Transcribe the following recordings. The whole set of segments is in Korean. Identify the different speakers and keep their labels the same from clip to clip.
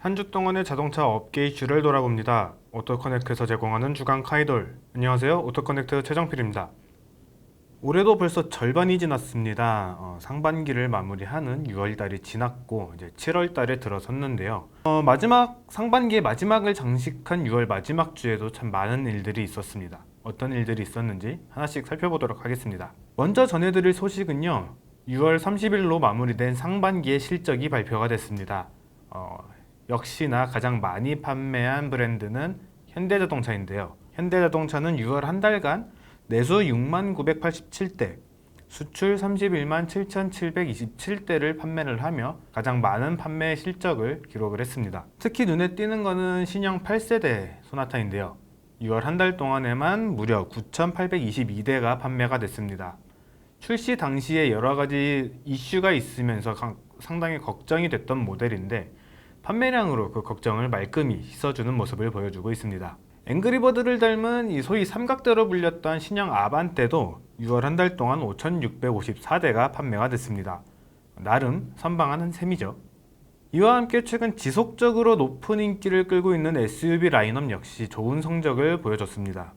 Speaker 1: 한 주 동안의 자동차 업계 이슈를 돌아봅니다. 오토커넥트에서 제공하는 주간 카이돌. 안녕하세요. 오토커넥트 최정필입니다. 올해도 벌써 절반이 지났습니다. 상반기를 마무리하는 6월달이 지났고 이제 7월달에 들어섰는데요. 마지막 상반기의 마지막을 장식한 6월 마지막 주에도 참 많은 일들이 있었습니다. 어떤 일들이 있었는지 하나씩 살펴보도록 하겠습니다. 먼저 전해드릴 소식은요. 6월 30일로 마무리된 상반기의 실적이 발표가 됐습니다. 역시나 가장 많이 판매한 브랜드는 현대자동차인데요. 현대자동차는 6월 한 달간 내수 6만 987대, 수출 31만 7,727대를 판매를 하며 가장 많은 판매 실적을 기록을 했습니다. 특히 눈에 띄는 것은 신형 8세대 소나타인데요. 6월 한 달 동안에만 무려 9,822대가 판매가 됐습니다. 출시 당시에 여러 가지 이슈가 있으면서 상당히 걱정이 됐던 모델인데 판매량으로 그 걱정을 말끔히 씻어주는 모습을 보여주고 있습니다. 앵그리버드를 닮은 이 소위 삼각대로 불렸던 신형 아반떼도 6월 한 달 동안 5,654대가 판매가 됐습니다. 나름 선방하는 셈이죠. 이와 함께 최근 지속적으로 높은 인기를 끌고 있는 SUV 라인업 역시 좋은 성적을 보여줬습니다.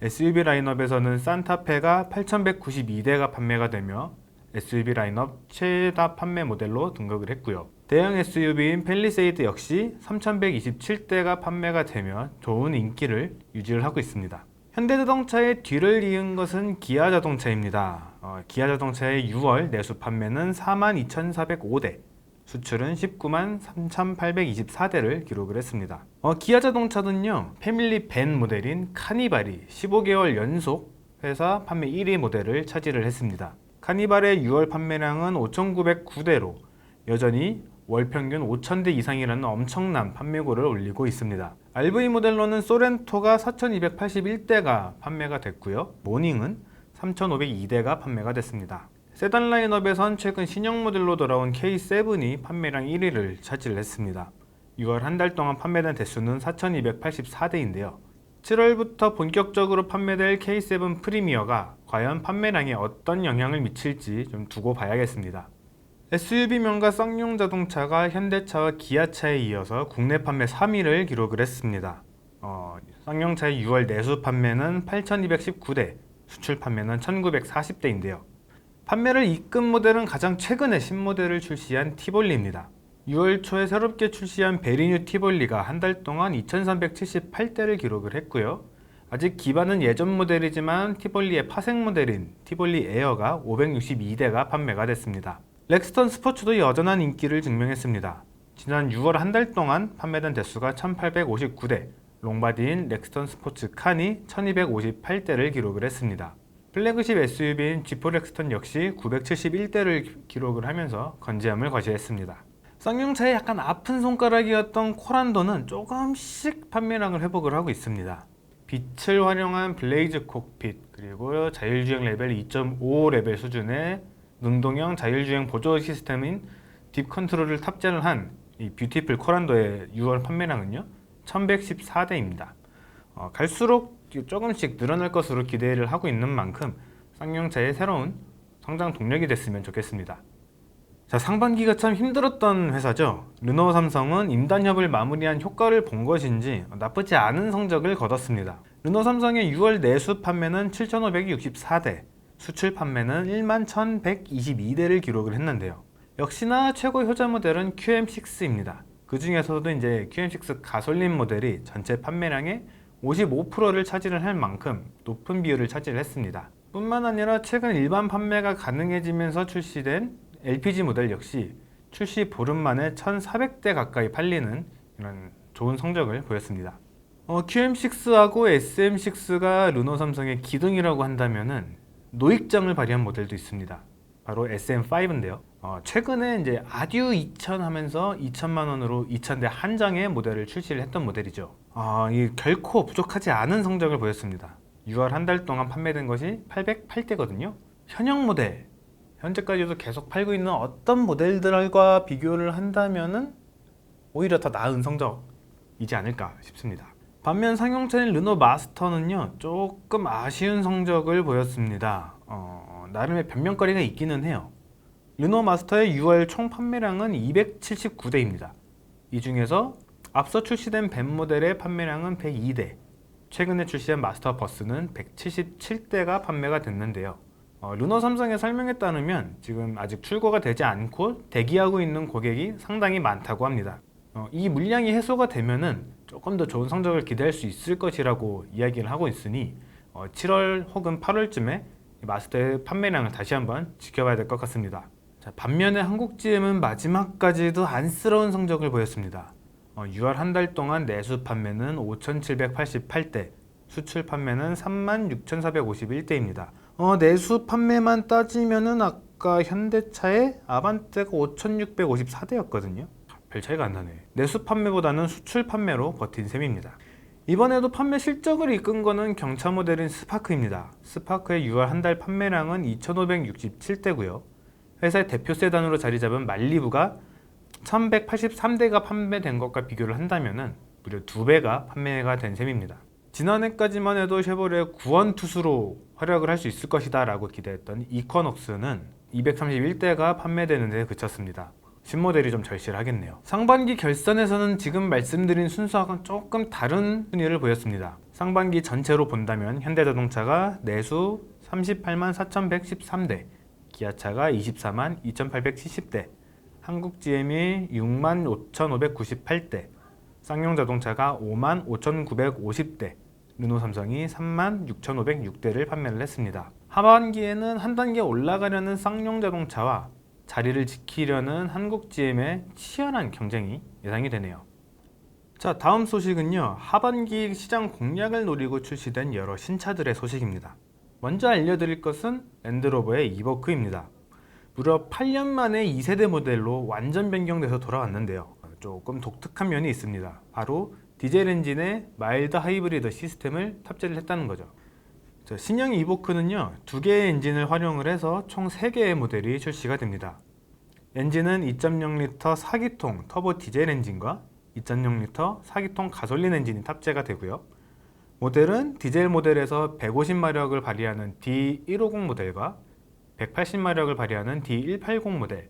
Speaker 1: SUV 라인업에서는 산타페가 8,192대가 판매가 되며 SUV 라인업 최다 판매 모델로 등극을 했고요. 대형 SUV인 팰리세이드 역시 3,127대가 판매가 되며 좋은 인기를 유지를 하고 있습니다. 현대자동차의 뒤를 이은 것은 기아자동차입니다. 기아자동차의 6월 내수 판매는 42,405대, 수출은 19만 3,824대를 기록을 했습니다. 기아자동차는요, 패밀리 밴 모델인 카니발이 15개월 연속 회사 판매 1위 모델을 차지를 했습니다. 카니발의 6월 판매량은 5,909대로 여전히 월 평균 5,000대 이상이라는 엄청난 판매고를 올리고 있습니다. RV 모델로는 소렌토가 4,281대가 판매가 됐고요. 모닝은 3,502대가 판매가 됐습니다. 세단 라인업에선 최근 신형 모델로 돌아온 K7이 판매량 1위를 차지했습니다. 6월 한 달 동안 판매된 대수는 4,284대인데요. 7월부터 본격적으로 판매될 K7 프리미어가 과연 판매량에 어떤 영향을 미칠지 좀 두고 봐야겠습니다. SUV명가 쌍용 자동차가 현대차와 기아차에 이어서 국내 판매 3위를 기록을 했습니다. 쌍용차의 6월 내수 판매는 8,219대, 수출 판매는 1,940대인데요. 판매를 이끈 모델은 가장 최근에 신모델을 출시한 티볼리입니다. 6월 초에 새롭게 출시한 베리뉴 티볼리가 한 달 동안 2,378대를 기록을 했고요. 아직 기반은 예전 모델이지만 티볼리의 파생 모델인 티볼리 에어가 562대가 판매가 됐습니다. 렉스턴 스포츠도 여전한 인기를 증명했습니다. 지난 6월 한 달 동안 판매된 대수가 1,859대, 롱바디인 렉스턴 스포츠 칸이 1,258대를 기록을 했습니다. 플래그십 SUV인 지프 렉스턴 역시 971대를 기록을 하면서 건재함을 과시했습니다. 쌍용차의 약간 아픈 손가락이었던 코란도는 조금씩 판매량을 회복을 하고 있습니다. 빛을 활용한 블레이즈 콕핏, 그리고 자율주행 레벨 2.5 레벨 수준의 능동형 자율주행 보조 시스템인 딥 컨트롤을 탑재를 한 이 뷰티풀 코란도의 6월 판매량은요 1,114대입니다. 갈수록 조금씩 늘어날 것으로 기대를 하고 있는 만큼 쌍용차의 새로운 성장 동력이 됐으면 좋겠습니다. 자, 상반기가 참 힘들었던 회사죠. 르노 삼성은 임단협을 마무리한 효과를 본 것인지 나쁘지 않은 성적을 거뒀습니다. 르노 삼성의 6월 내수 판매는 7,564대, 수출 판매는 1만 1,122대를 기록을 했는데요. 역시나 최고 효자 모델은 QM6입니다. 그 중에서도 이제 QM6 가솔린 모델이 전체 판매량의 55%를 차지를 할 만큼 높은 비율을 차지를 했습니다. 뿐만 아니라 최근 일반 판매가 가능해지면서 출시된 LPG 모델 역시 출시 보름 만에 1,400대 가까이 팔리는 이런 좋은 성적을 보였습니다. QM6하고 SM6가 르노 삼성의 기둥이라고 한다면은 노익장을 발휘한 모델도 있습니다. 바로 SM5인데요. 최근에 이제 아듀 2000 하면서 2천만 원으로 2000대 한 장의 모델을 출시를 했던 모델이죠. 이 결코 부족하지 않은 성적을 보였습니다. 6월 한 달 동안 판매된 것이 808대거든요. 현역 모델, 현재까지도 계속 팔고 있는 어떤 모델들과 비교를 한다면은 오히려 더 나은 성적이지 않을까 싶습니다. 반면 상용차인 르노 마스터는요 조금 아쉬운 성적을 보였습니다. 나름의 변명거리가 있기는 해요. 르노 마스터의 6월 총 판매량은 279대입니다. 이 중에서 앞서 출시된 벤 모델의 판매량은 102대, 최근에 출시한 마스터 버스는 177대가 판매가 됐는데요. 르노 삼성의 설명에 따르면 지금 아직 출고가 되지 않고 대기하고 있는 고객이 상당히 많다고 합니다. 이 물량이 해소가 되면은 조금 더 좋은 성적을 기대할 수 있을 것이라고 이야기를 하고 있으니 7월 혹은 8월쯤에 마스터의 판매량을 다시 한번 지켜봐야 될 것 같습니다. 자, 반면에 한국 GM은 마지막까지도 안쓰러운 성적을 보였습니다. 6월 한 달 동안 내수 판매는 5,788대, 수출 판매는 36,451대입니다. 내수 판매만 따지면은 아까 현대차의 아반떼가 5,654대였거든요. 별 차이가 안 나네. 내수 판매보다는 수출 판매로 버틴 셈입니다. 이번에도 판매 실적을 이끈 거는 경차 모델인 스파크입니다. 스파크의 6월 한 달 판매량은 2,567대고요. 회사의 대표 세단으로 자리 잡은 말리부가 1,183대가 판매된 것과 비교를 한다면 무려 2배가 판매가 된 셈입니다. 지난해까지만 해도 쉐보레의 구원투수로 활약을 할 수 있을 것이다 라고 기대했던 이쿼녹스는 231대가 판매되는 데 그쳤습니다. 신모델이 좀 절실하겠네요. 상반기 결산에서는 지금 말씀드린 순서와는 조금 다른 순위를 보였습니다. 상반기 전체로 본다면 현대자동차가 내수 38만 4,113대, 기아차가 24만 2,870대, 한국 GM이 6만 5,598대, 쌍용자동차가 5만 5,950대, 르노삼성이 3만 6,506대를 판매를 했습니다. 하반기에는 한 단계 올라가려는 쌍용자동차와 자리를 지키려는 한국 GM의 치열한 경쟁이 예상이 되네요. 자, 다음 소식은요. 하반기 시장 공략을 노리고 출시된 여러 신차들의 소식입니다. 먼저 알려드릴 것은 랜드로버의 이버크입니다. 무려 8년 만에 2세대 모델로 완전 변경돼서 돌아왔는데요. 조금 독특한 면이 있습니다. 바로 디젤 엔진에 마일드 하이브리드 시스템을 탑재를 했다는 거죠. 신형 이보크는요, 2개의 엔진을 활용을 해서 총 3개의 모델이 출시가 됩니다. 엔진은 2.0L 4기통 터보 디젤 엔진과 2.0L 4기통 가솔린 엔진이 탑재가 되고요. 모델은 디젤 모델에서 150마력을 발휘하는 D150 모델과 180마력을 발휘하는 D180 모델,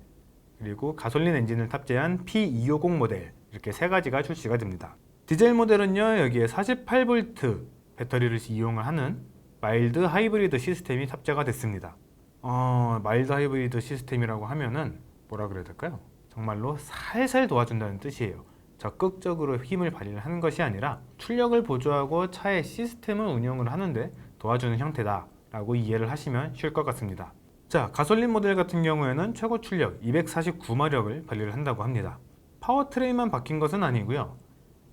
Speaker 1: 그리고 가솔린 엔진을 탑재한 P250 모델, 이렇게 3가지가 출시가 됩니다. 디젤 모델은요, 여기에 48V 배터리를 이용을 하는 마일드 하이브리드 시스템이 탑재가 됐습니다. 마일드 하이브리드 시스템이라고 하면은 뭐라 그래야 될까요? 정말로 살살 도와준다는 뜻이에요. 적극적으로 힘을 발휘를 하는 것이 아니라 출력을 보조하고 차의 시스템을 운영을 하는데 도와주는 형태다 라고 이해를 하시면 쉬울 것 같습니다. 자, 가솔린 모델 같은 경우에는 최고 출력 249마력을 발휘를 한다고 합니다. 파워트레인만 바뀐 것은 아니고요.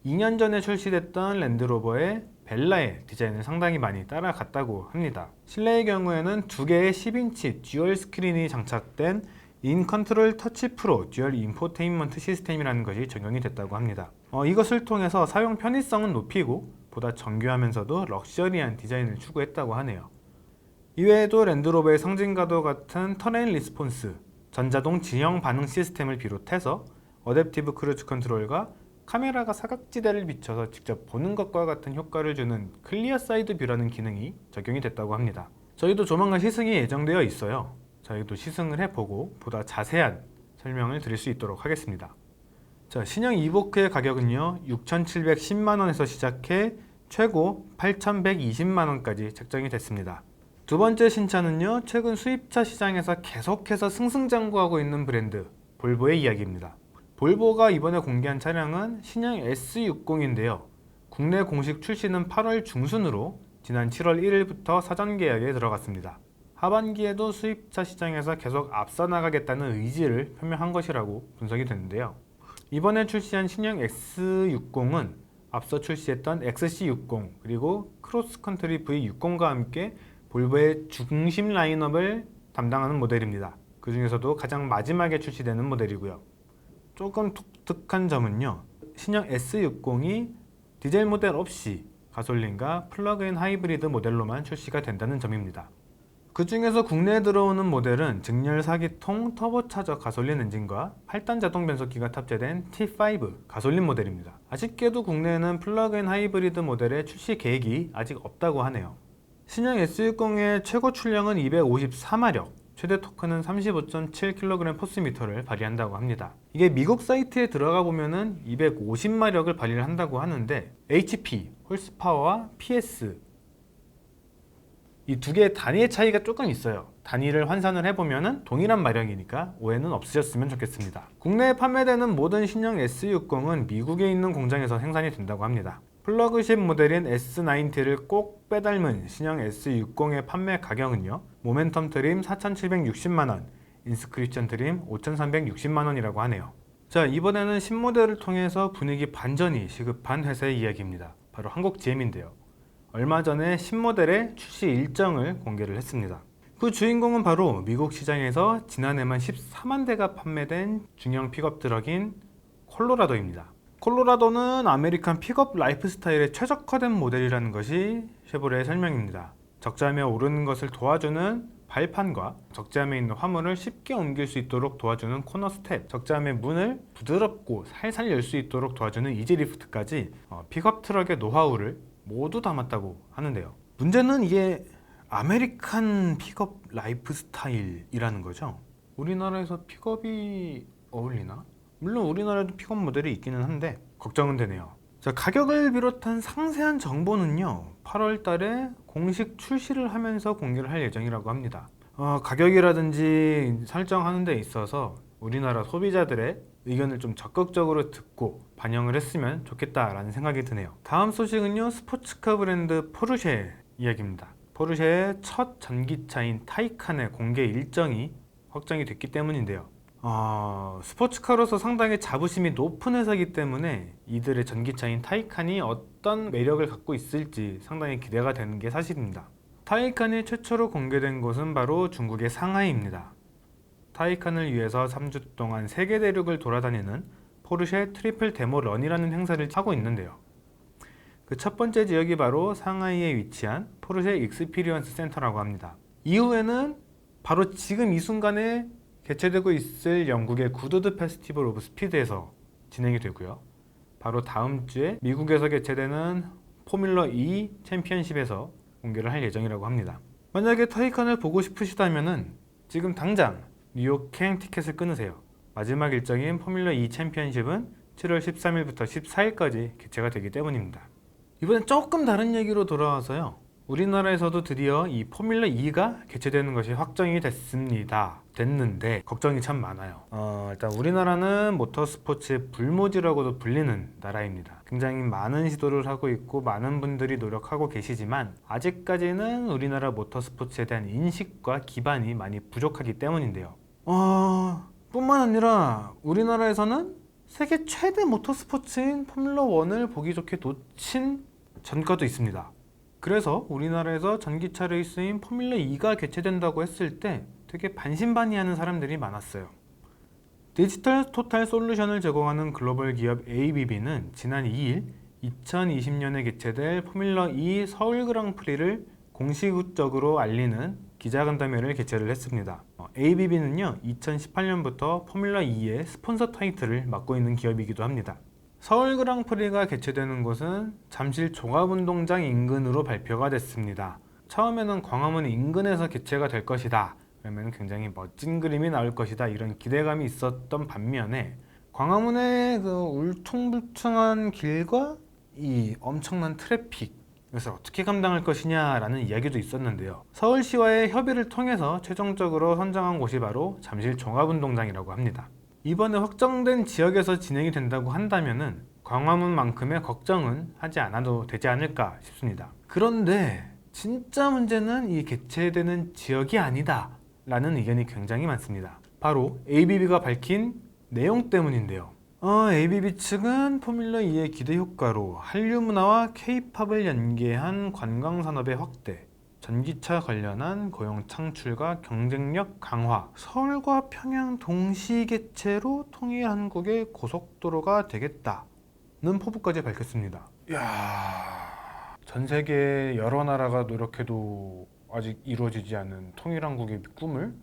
Speaker 1: 2년 전에 출시됐던 랜드로버의 벨라의 디자인을 상당히 많이 따라갔다고 합니다. 실내의 경우에는 2개의 10인치 듀얼 스크린이 장착된 인컨트롤 터치 프로 듀얼 인포테인먼트 시스템이라는 것이 적용이 됐다고 합니다. 이것을 통해서 사용 편의성은 높이고 보다 정교하면서도 럭셔리한 디자인을 추구했다고 하네요. 이외에도 랜드로버의 상징과도 같은 턴앤 리스폰스, 전자동 지형 반응 시스템을 비롯해서 어댑티브 크루즈 컨트롤과 카메라가 사각지대를 비춰서 직접 보는 것과 같은 효과를 주는 클리어 사이드 뷰라는 기능이 적용이 됐다고 합니다. 저희도 조만간 시승이 예정되어 있어요. 저희도 시승을 해보고 보다 자세한 설명을 드릴 수 있도록 하겠습니다. 자, 신형 이보크의 가격은요, 6,710만원에서 시작해 최고 8,120만원까지 책정이 됐습니다. 두 번째 신차는요, 최근 수입차 시장에서 계속해서 승승장구하고 있는 브랜드 볼보의 이야기입니다. 볼보가 이번에 공개한 차량은 신형 S60인데요. 국내 공식 출시는 8월 중순으로 지난 7월 1일부터 사전 계약에 들어갔습니다. 하반기에도 수입차 시장에서 계속 앞서 나가겠다는 의지를 표명한 것이라고 분석이 되는데요. 이번에 출시한 신형 X60은 앞서 출시했던 XC60 그리고 크로스컨트리 V60과 함께 볼보의 중심 라인업을 담당하는 모델입니다. 그 중에서도 가장 마지막에 출시되는 모델이고요. 조금 독특한 점은요, 신형 S60이 디젤 모델 없이 가솔린과 플러그인 하이브리드 모델로만 출시가 된다는 점입니다. 그 중에서 국내에 들어오는 모델은 직렬 4기통 터보차저 가솔린 엔진과 8단 자동 변속기가 탑재된 T5 가솔린 모델입니다. 아쉽게도 국내에는 플러그인 하이브리드 모델의 출시 계획이 아직 없다고 하네요. 신형 S60의 최고 출력은 254마력, 최대 토크는 35.7kg 포스미터를 발휘한다고 합니다. 이게 미국 사이트에 들어가 보면은 250마력을 발휘를 한다고 하는데 HP, 홀스파워와 PS 이 두 개의 단위의 차이가 조금 있어요. 단위를 환산을 해보면은 동일한 마력이니까 오해는 없으셨으면 좋겠습니다. 국내에 판매되는 모든 신형 S60은 미국에 있는 공장에서 생산이 된다고 합니다. 플러그십 모델인 S90를 꼭 빼닮은 신형 S60의 판매 가격은요, 모멘텀 트림 4,760만원, 인스크립션 트림 5,360만원이라고 하네요. 자, 이번에는 신모델을 통해서 분위기 반전이 시급한 회사의 이야기입니다. 바로 한국 GM인데요. 얼마 전에 신모델의 출시 일정을 공개를 했습니다. 그 주인공은 바로 미국 시장에서 지난해만 14만 대가 판매된 중형 픽업 트럭인 콜로라도입니다. 콜로라도는 아메리칸 픽업 라이프 스타일에 최적화된 모델이라는 것이 쉐보레의 설명입니다. 적재함에 오르는 것을 도와주는 발판과 적재함에 있는 화물을 쉽게 옮길 수 있도록 도와주는 코너 스텝, 적재함의 문을 부드럽고 살살 열 수 있도록 도와주는 이지 리프트까지 픽업 트럭의 노하우를 모두 담았다고 하는데요. 문제는 이게 아메리칸 픽업 라이프 스타일이라는 거죠. 우리나라에서 픽업이 어울리나? 물론 우리나라에도 픽업 모델이 있기는 한데 걱정은 되네요. 자, 가격을 비롯한 상세한 정보는요, 8월 달에 공식 출시를 하면서 공개를 할 예정이라고 합니다. 가격이라든지 설정하는 데 있어서 우리나라 소비자들의 의견을 좀 적극적으로 듣고 반영을 했으면 좋겠다라는 생각이 드네요. 다음 소식은요, 스포츠카 브랜드 포르쉐 이야기입니다. 포르쉐의 첫 전기차인 타이칸의 공개 일정이 확정이 됐기 때문인데요. 스포츠카로서 상당히 자부심이 높은 회사이기 때문에 이들의 전기차인 타이칸이 어떤 매력을 갖고 있을지 상당히 기대가 되는 게 사실입니다. 타이칸이 최초로 공개된 곳은 바로 중국의 상하이입니다. 타이칸을 위해서 3주 동안 세계 대륙을 돌아다니는 포르쉐 트리플 데모 런이라는 행사를 하고 있는데요. 그 첫 번째 지역이 바로 상하이에 위치한 포르쉐 익스피리언스 센터라고 합니다. 이후에는 바로 지금 이 순간에 개최되고 있을 영국의 구드드 페스티벌 오브 스피드에서 진행이 되고요. 바로 다음 주에 미국에서 개최되는 포뮬러 2 챔피언십에서 공개를 할 예정이라고 합니다. 만약에 타이칸을 보고 싶으시다면은 지금 당장 뉴욕행 티켓을 끊으세요. 마지막 일정인 포뮬러 2 챔피언십은 7월 13일부터 14일까지 개최가 되기 때문입니다. 이번엔 조금 다른 얘기로 돌아와서요, 우리나라에서도 드디어 이 포뮬러 2가 개최되는 것이 확정이 됐는데 걱정이 참 많아요. 일단 우리나라는 모터스포츠의 불모지라고도 불리는 나라입니다. 굉장히 많은 시도를 하고 있고 많은 분들이 노력하고 계시지만 아직까지는 우리나라 모터스포츠에 대한 인식과 기반이 많이 부족하기 때문인데요. 뿐만 아니라 우리나라에서는 세계 최대 모터스포츠인 포뮬러 1을 보기 좋게 놓친 전과도 있습니다. 그래서 우리나라에서 전기차 레이스인 포뮬러 2가 개최된다고 했을 때 되게 반신반의하는 사람들이 많았어요. 디지털 토탈 솔루션을 제공하는 글로벌 기업 ABB는 지난 2일 2020년에 개최될 포뮬러 2 서울 그랑프리를 공식적으로 알리는 기자간담회를 개최를 했습니다. ABB는요, 2018년부터 포뮬러 2의 스폰서 타이틀을 맡고 있는 기업이기도 합니다. 서울 그랑프리가 개최되는 곳은 잠실 종합운동장 인근으로 발표가 됐습니다. 처음에는 광화문 인근에서 개최가 될 것이다, 그러면 굉장히 멋진 그림이 나올 것이다, 이런 기대감이 있었던 반면에 광화문의 그 울퉁불퉁한 길과 이 엄청난 트래픽, 이것을 어떻게 감당할 것이냐라는 이야기도 있었는데요. 서울시와의 협의를 통해서 최종적으로 선정한 곳이 바로 잠실 종합운동장이라고 합니다. 이번에 확정된 지역에서 진행이 된다고 한다면은 광화문만큼의 걱정은 하지 않아도 되지 않을까 싶습니다. 그런데 진짜 문제는 이 개최되는 지역이 아니다 라는 의견이 굉장히 많습니다. 바로 ABB가 밝힌 내용 때문인데요. ABB 측은 포뮬러 2의 기대 효과로 한류 문화와 K-팝을 연계한 관광 산업의 확대, 전기차 관련한 고용 창출과 경쟁력 강화, 서울과 평양 동시 개최로 통일 한국의 고속도로가 되겠다는 포부까지 밝혔습니다. 전 세계 여러 나라가 노력해도 아직 이루어지지 않은 통일 한국의 꿈을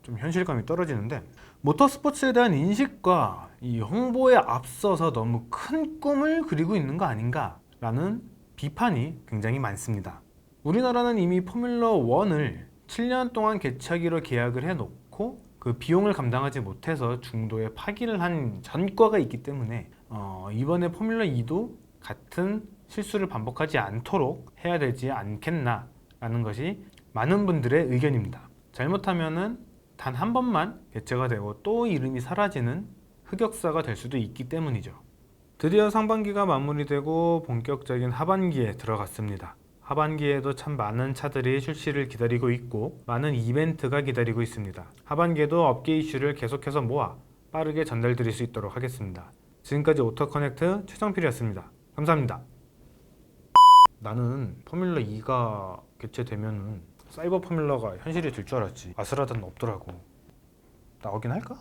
Speaker 1: 좀 현실감이 떨어지는데, 모터스포츠에 대한 인식과 이 홍보에 앞서서 너무 큰 꿈을 그리고 있는 거 아닌가 라는 비판이 굉장히 많습니다. 우리나라는 이미 포뮬러 1을 7년 동안 개차기로 계약을 해놓고 그 비용을 감당하지 못해서 중도에 파기를 한 전과가 있기 때문에 이번에 포뮬러 2도 같은 실수를 반복하지 않도록 해야 되지 않겠나라는 것이 많은 분들의 의견입니다. 잘못하면은 단 한 번만 개최가 되고 또 이름이 사라지는 흑역사가 될 수도 있기 때문이죠. 드디어 상반기가 마무리되고 본격적인 하반기에 들어갔습니다. 하반기에도 참 많은 차들이 출시를 기다리고 있고 많은 이벤트가 기다리고 있습니다. 하반기에도 업계 이슈를 계속해서 모아 빠르게 전달드릴 수 있도록 하겠습니다. 지금까지 오토커넥트 최정필이었습니다. 감사합니다. 나는 포뮬러 2가 개최되면은 사이버 포뮬러가 현실이 될 줄 알았지. 아슬아단 없더라고. 나오긴 할까?